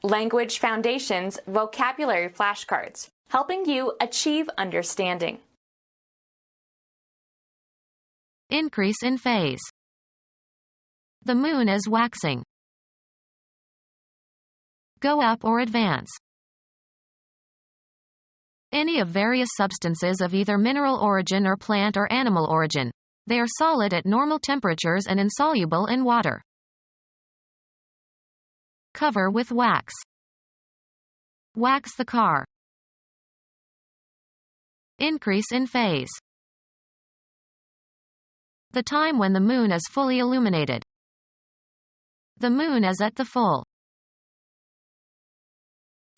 Language Foundations Vocabulary Flashcards, helping you achieve understanding. Increase in phase. The moon is waxing. Go up or advance. Any of various substances of either mineral origin or plant or animal origin. They are solid at normal temperatures and insoluble in water. Cover with wax. Wax the car. Increase in phase. The time when the moon is fully illuminated. The moon is at the full.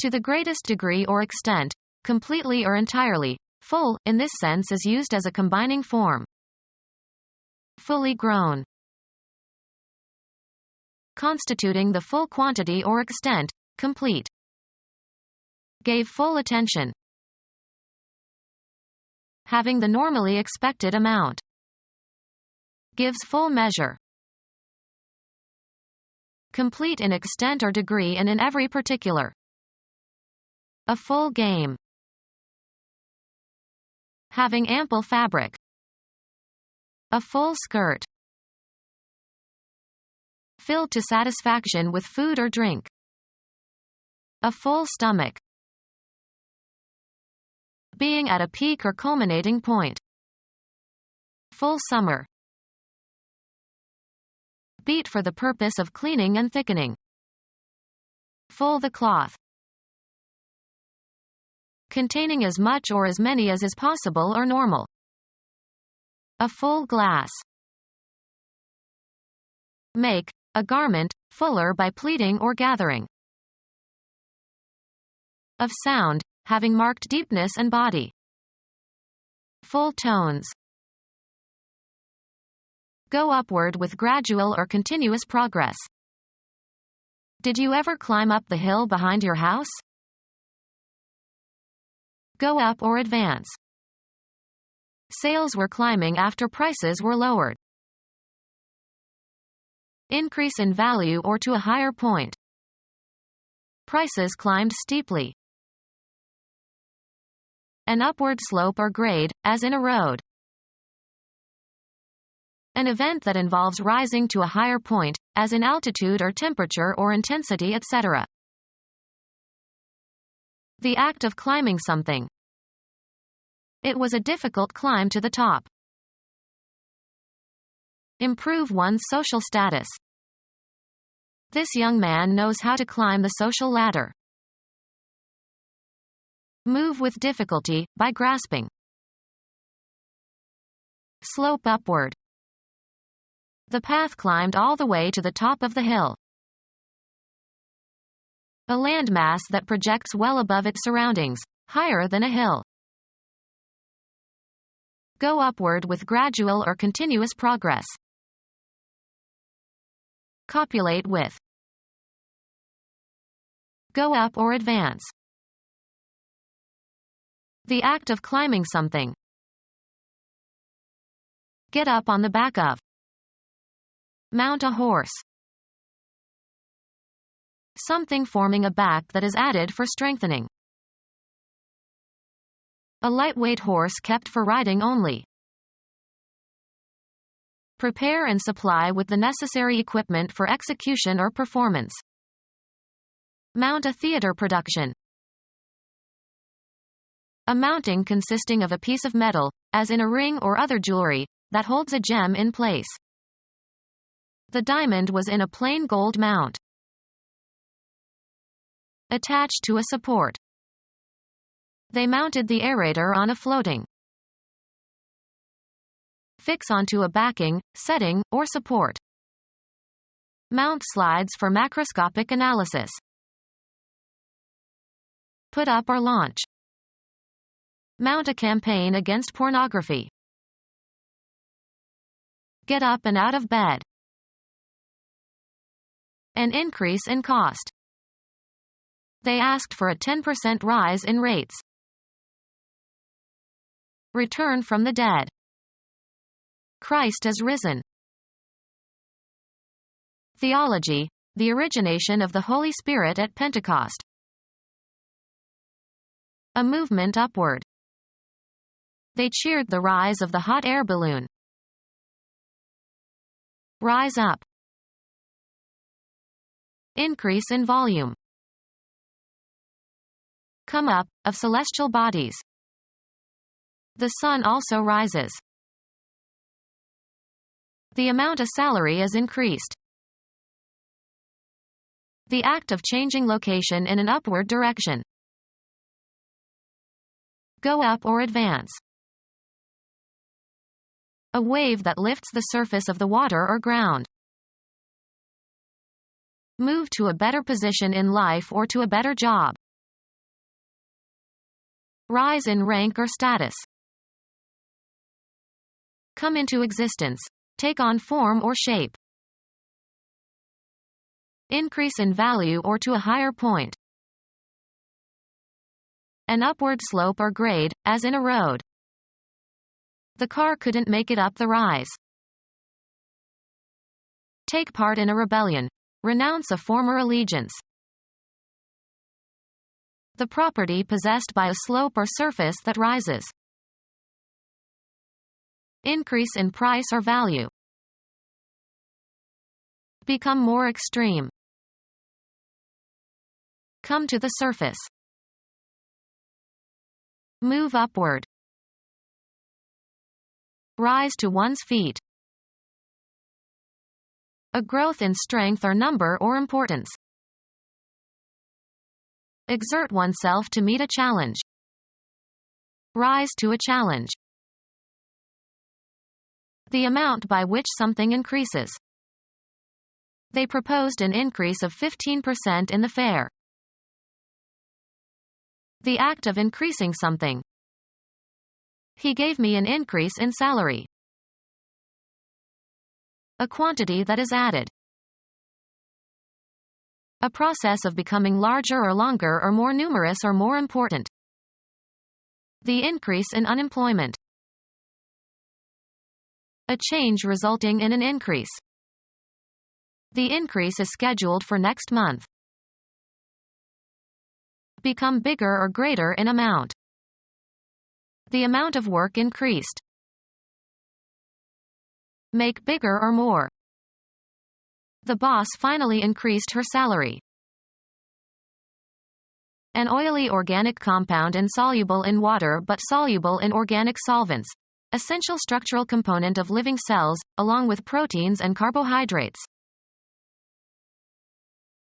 To the greatest degree or extent, completely or entirely. Full, in this sense, is used as a combining form. Fully grown. Constituting the full quantity or extent, complete. Gave full attention. Having the normally expected amount. Gives full measure. Complete in extent or degree and in every particular. A full game. Having ample fabric. A full skirt. Filled to satisfaction with food or drink. A full stomach. Being at a peak or culminating point. Full summer. Beat for the purpose of cleaning and thickening. Full the cloth. Containing as much or as many as is possible or normal. A full glass. Make, a garment, fuller by pleating or gathering. Of sound, having marked deepness and body. Full tones. Go upward with gradual or continuous progress. Did you ever climb up the hill behind your house? Go up or advance. Sales were climbing after prices were lowered. Increase in value or to a higher point. Prices climbed steeply. An upward slope or grade, as in a road. An event that involves rising to a higher point, as in altitude or temperature or intensity, etc. The act of climbing something. It was a difficult climb to the top. Improve one's social status. This young man knows how to climb the social ladder. Move with difficulty, by grasping. Slope upward. The path climbed all the way to the top of the hill. A landmass that projects well above its surroundings, higher than a hill. Go upward with gradual or continuous progress. Copulate with. Go up or advance. The act of climbing something. Get up on the back of. Mount a horse. Something forming a back that is added for strengthening. A lightweight horse kept for riding only. Prepare and supply with the necessary equipment for execution or performance. Mount a theater production. A mounting consisting of a piece of metal, as in a ring or other jewelry, that holds a gem in place. The diamond was in a plain gold mount. Attached to a support. They mounted the aerator on a floating. Fix onto a backing, setting, or support. Mount slides for macroscopic analysis. Put up or launch. Mount a campaign against pornography. Get up and out of bed. An increase in cost. They asked for a 10% rise in rates. Return from the dead. Christ is risen. Theology, the origination of the Holy Spirit at Pentecost. A movement upward. They cheered the rise of the hot air balloon. Rise up. Increase in volume. Come up, of celestial bodies. The sun also rises. The amount of salary is increased. The act of changing location in an upward direction. Go up or advance. A wave that lifts the surface of the water or ground. Move to a better position in life or to a better job. Rise in rank or status. Come into existence. Take on form or shape. Increase in value or to a higher point. An upward slope or grade, as in a road. The car couldn't make it up the rise. Take part in a rebellion. Renounce a former allegiance. The property possessed by a slope or surface that rises. Increase in price or value. Become more extreme. Come to the surface. Move upward. Rise to one's feet. A growth in strength or number or importance. Exert oneself to meet a challenge. Rise to a challenge. The amount by which something increases. They proposed an increase of 15% in the fare. The act of increasing something. He gave me an increase in salary. A quantity that is added. A process of becoming larger or longer or more numerous or more important. The increase in unemployment. A change resulting in an increase. The increase is scheduled for next month. Become bigger or greater in amount. The amount of work increased. Make bigger or more. The boss finally increased her salary. An oily organic compound insoluble in water but soluble in organic solvents. Essential structural component of living cells, along with proteins and carbohydrates.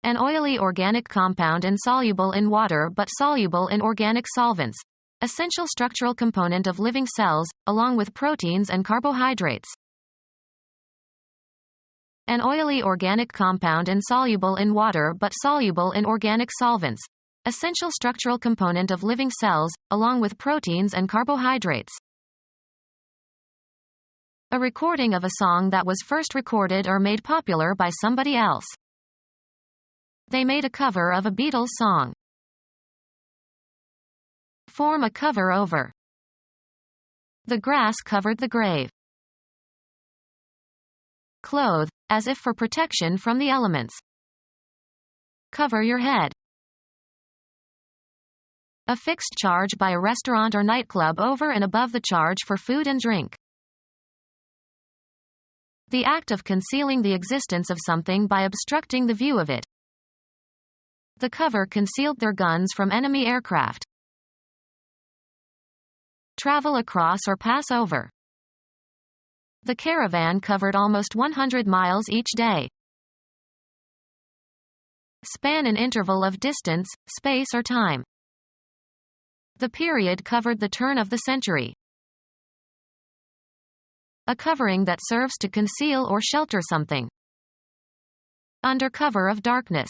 An oily organic compound insoluble in water but soluble in organic solvents. Essential structural component of living cells, along with proteins and carbohydrates. An oily organic compound insoluble in water but soluble in organic solvents. Essential structural component of living cells, along with proteins and carbohydrates. A recording of a song that was first recorded or made popular by somebody else. They made a cover of a Beatles song. Form a cover over. The grass covered the grave. Clothe, as if for protection from the elements. Cover your head. A fixed charge by a restaurant or nightclub over and above the charge for food and drink. The act of concealing the existence of something by obstructing the view of it. The cover concealed their guns from enemy aircraft. Travel across or pass over. The caravan covered almost 100 miles each day. Span an interval of distance, space or time. The period covered the turn of the century. A covering that serves to conceal or shelter something. Under cover of darkness.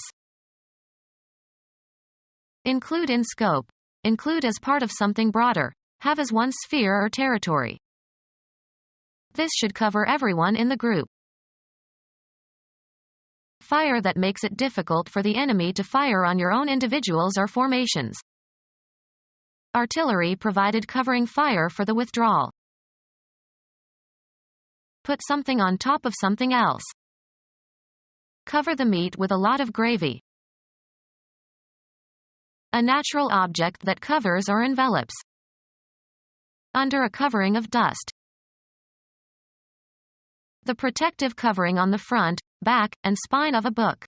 Include in scope. Include as part of something broader. Have as one sphere or territory. This should cover everyone in the group. Fire that makes it difficult for the enemy to fire on your own individuals or formations. Artillery provided covering fire for the withdrawal. Put something on top of something else. Cover the meat with a lot of gravy. A natural object that covers or envelops. Under a covering of dust. The protective covering on the front, back, and spine of a book.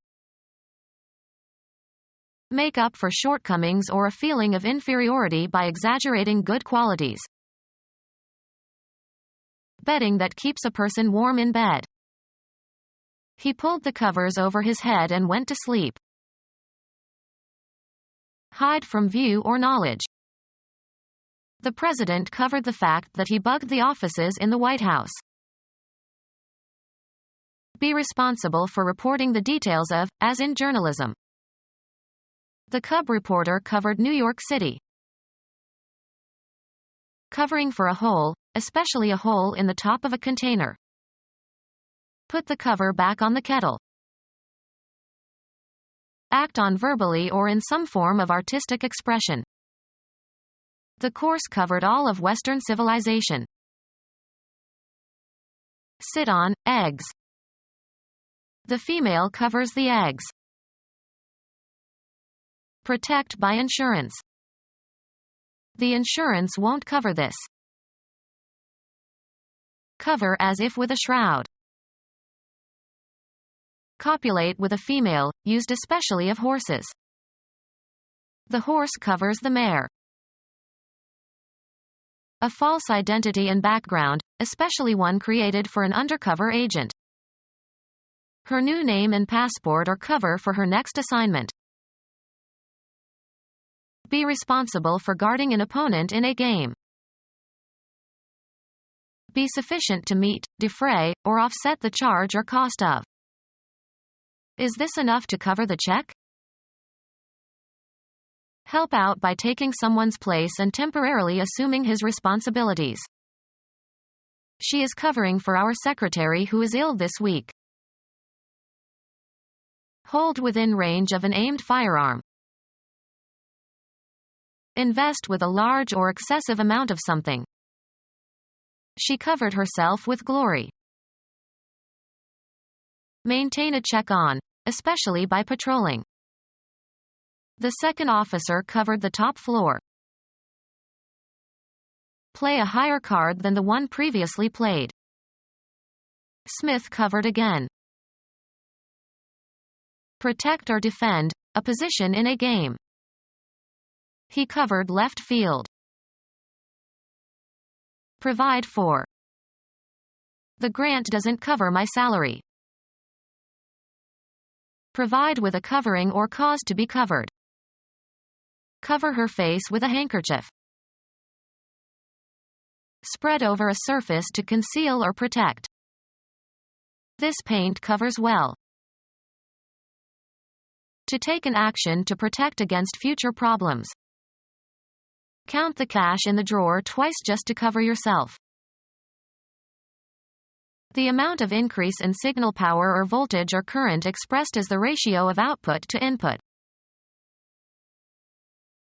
Make up for shortcomings or a feeling of inferiority by exaggerating good qualities. Bedding that keeps a person warm in bed. He pulled the covers over his head and went to sleep. Hide from view or knowledge. The president covered the fact that he bugged the offices in the White House. Be responsible for reporting the details of, as in journalism. The cub reporter covered New York City. Covering for a hole, especially a hole in the top of a container. Put the cover back on the kettle. Act on verbally or in some form of artistic expression. The course covered all of Western civilization. Sit on, eggs. The female covers the eggs. Protect by insurance. The insurance won't cover this. Cover as if with a shroud. Copulate with a female, used especially of horses. The horse covers the mare. A false identity and background, especially one created for an undercover agent. Her new name and passport or cover for her next assignment. Be responsible for guarding an opponent in a game. Be sufficient to meet, defray, or offset the charge or cost of. Is this enough to cover the check? Help out by taking someone's place and temporarily assuming his responsibilities. She is covering for our secretary who is ill this week. Hold within range of an aimed firearm. Invest with a large or excessive amount of something. She covered herself with glory. Maintain a check on, especially by patrolling. The second officer covered the top floor. Play a higher card than the one previously played. Smith covered again. Protect or defend, a position in a game. He covered left field. Provide for. The grant doesn't cover my salary. Provide with a covering or cause to be covered. Cover her face with a handkerchief. Spread over a surface to conceal or protect. This paint covers well. To take an action to protect against future problems. Count the cash in the drawer twice just to cover yourself. The amount of increase in signal power or voltage or current expressed as the ratio of output to input.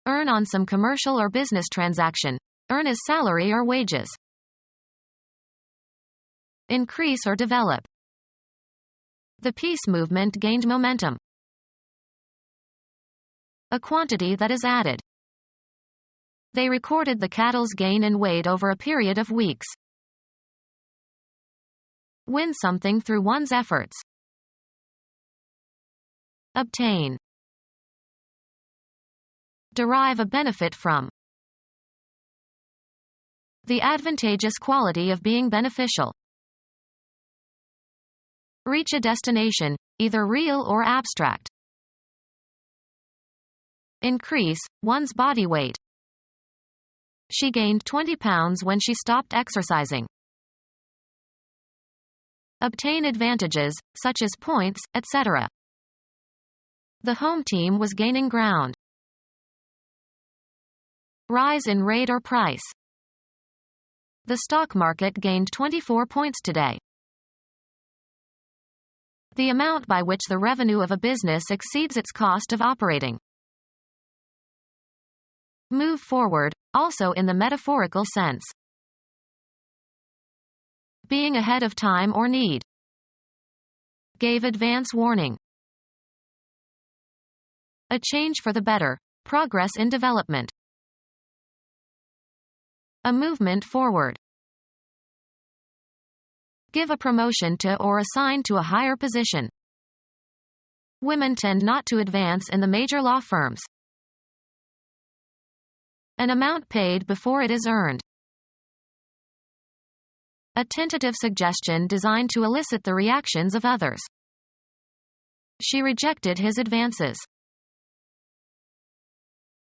Earn on some commercial or business transaction. Earn as salary or wages. Increase or develop. The peace movement gained momentum. A quantity that is added. They recorded the cattle's gain in weight over a period of weeks. Win something through one's efforts. Obtain. Derive a benefit from. The advantageous quality of being beneficial. Reach a destination, either real or abstract. Increase one's body weight. She gained 20 pounds when she stopped exercising. Obtain advantages, such as points, etc. The home team was gaining ground. Rise in rate or price. The stock market gained 24 points today. The amount by which the revenue of a business exceeds its cost of operating. Move forward, also in the metaphorical sense. Being ahead of time or need. Gave advance warning. A change for the better. Progress in development. A movement forward. Give a promotion to or assign to a higher position. Women tend not to advance in the major law firms. An amount paid before it is earned. A tentative suggestion designed to elicit the reactions of others. She rejected his advances.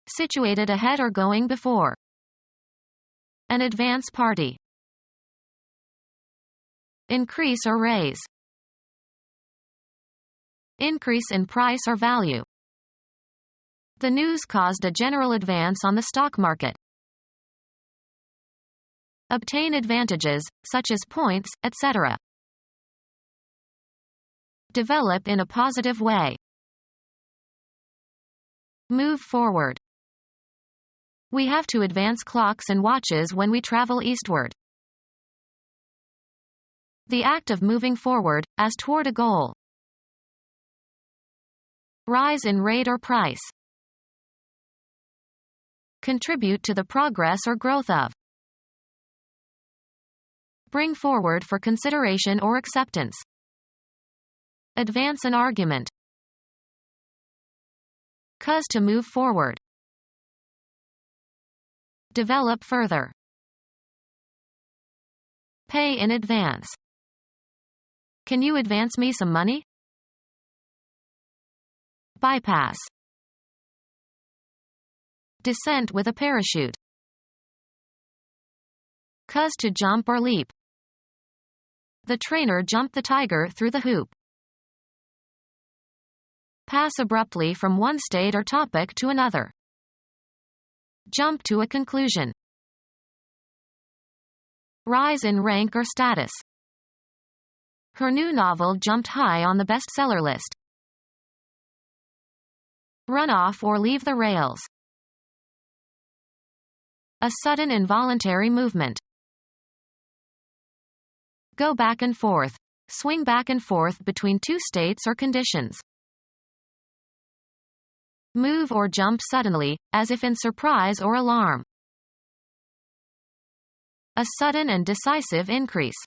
Situated ahead or going before. An advance party. Increase or raise. Increase in price or value. The news caused a general advance on the stock market. Obtain advantages, such as points, etc. Develop in a positive way. Move forward. We have to advance clocks and watches when we travel eastward. The act of moving forward, as toward a goal. Rise in rate or price. Contribute to the progress or growth of. Bring forward for consideration or acceptance. Advance an argument. Cause to move forward. Develop further. Pay in advance. Can you advance me some money? Bypass. Descent with a parachute. Cause to jump or leap. The trainer jumped the tiger through the hoop. Pass abruptly from one state or topic to another. Jump to a conclusion. Rise in rank or status. Her new novel jumped high on the bestseller list. Run off or leave the rails. A sudden involuntary movement. Go back and forth. Swing back and forth between two states or conditions. Move or jump suddenly, as if in surprise or alarm. A sudden and decisive increase.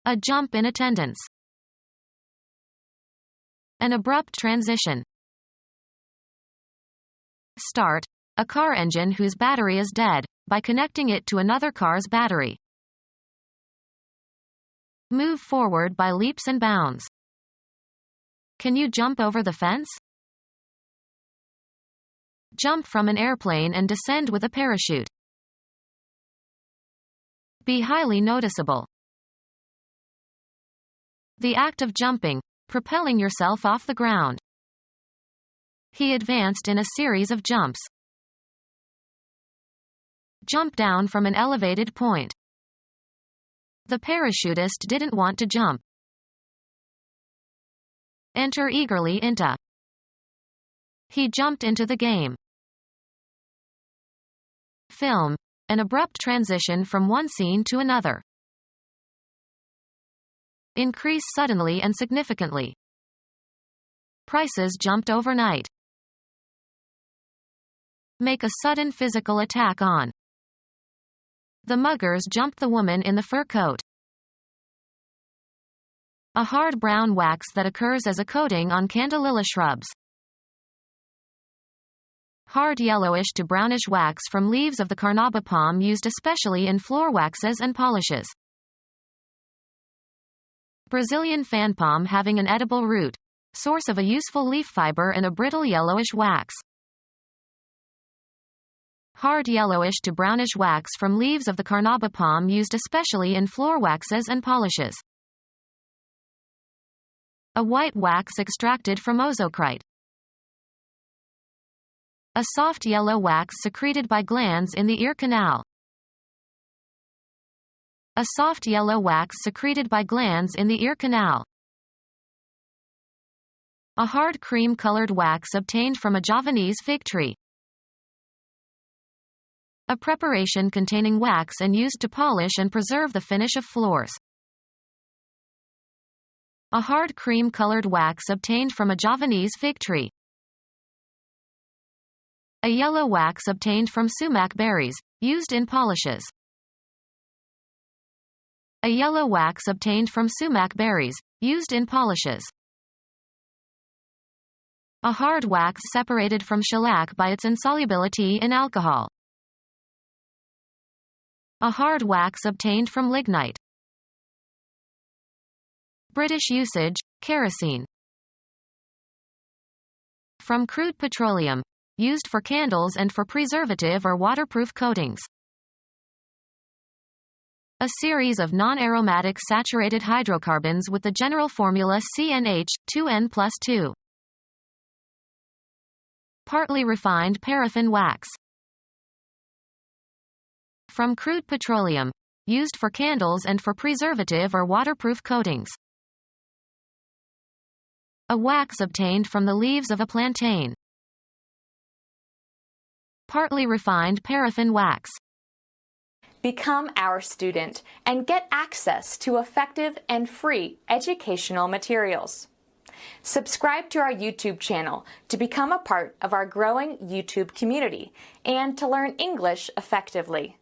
A jump in attendance. An abrupt transition. Start. A car engine whose battery is dead, by connecting it to another car's battery. Move forward by leaps and bounds. Can you jump over the fence? Jump from an airplane and descend with a parachute. Be highly noticeable. The act of jumping, propelling yourself off the ground. He advanced in a series of jumps. Jump down from an elevated point. The parachutist didn't want to jump. Enter eagerly into. He jumped into the game. Film. An abrupt transition from one scene to another. Increase suddenly and significantly. Prices jumped overnight. Make a sudden physical attack on. The muggers jumped the woman in the fur coat. A hard brown wax that occurs as a coating on candelilla shrubs. Hard yellowish to brownish wax from leaves of the carnauba palm used especially in floor waxes and polishes. Brazilian fan palm having an edible root, source of a useful leaf fiber and a brittle yellowish wax. Hard yellowish to brownish wax from leaves of the carnauba palm used especially in floor waxes and polishes. A white wax extracted from ozocrite. A soft yellow wax secreted by glands in the ear canal. A soft yellow wax secreted by glands in the ear canal. A hard cream-colored wax obtained from a Javanese fig tree. A preparation containing wax and used to polish and preserve the finish of floors. A hard cream-colored wax obtained from a Javanese fig tree. A yellow wax obtained from sumac berries, used in polishes. A yellow wax obtained from sumac berries, used in polishes. A hard wax separated from shellac by its insolubility in alcohol. A hard wax obtained from lignite. British usage, kerosene. From crude petroleum, used for candles and for preservative or waterproof coatings. A series of non-aromatic saturated hydrocarbons with the general formula CnH2n+2. Partly refined paraffin wax. From crude petroleum, used for candles and for preservative or waterproof coatings. A wax obtained from the leaves of a plantain. Partly refined paraffin wax. Become our student and get access to effective and free educational materials. Subscribe to our YouTube channel to become a part of our growing YouTube community and to learn English effectively.